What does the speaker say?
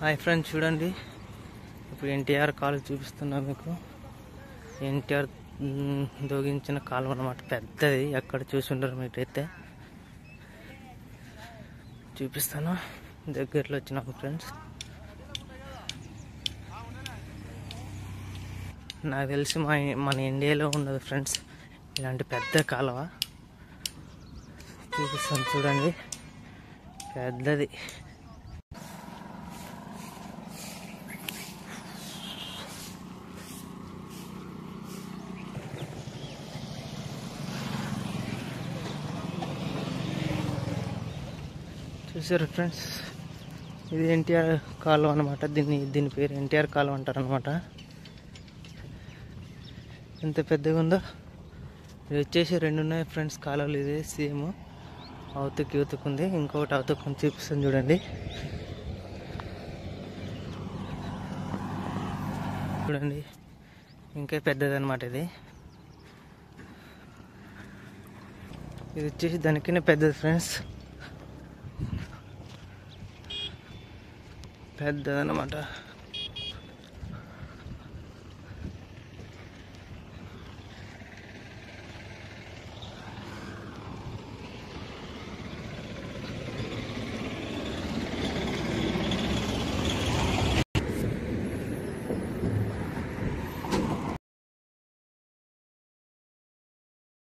Hi friends, చూడండి ఇప్పుడు ఎన్టీఆర్ కాలువ చూపిస్తున్నా మీకు. ఎన్టీఆర్ దోగించిన కాలువ అన్నమాట, పెద్దది. ఎక్కడ చూసుంటారు మీకైతే చూపిస్తాను. దగ్గరలో వచ్చినాము ఫ్రెండ్స్. నాకు తెలిసి మన ఇండియాలో ఉండదు ఫ్రెండ్స్ ఇలాంటి పెద్ద కాలువ. చూపిస్తాను చూడండి, పెద్దది. చూసారు ఫ్రెండ్స్, ఇది ఎన్టీఆర్ కాలువ అనమాట. దీని పేరు ఎన్టీఆర్ కాలువ అంటారు అనమాట. ఎంత పెద్దగా ఉందో. ఇది వచ్చేసి 2 ఉన్నాయి ఫ్రెండ్స్ కాలువలు. ఇది సేమ్ అవతకి యువతకుంది, ఇంకొకటి అవతకు చూపిస్తాను చూడండి. చూడండి, ఇంకా పెద్దది అనమాట. ఇది వచ్చేసి దానికన్నా పెద్దది ఫ్రెండ్స్, పెద్దదన్నమాట.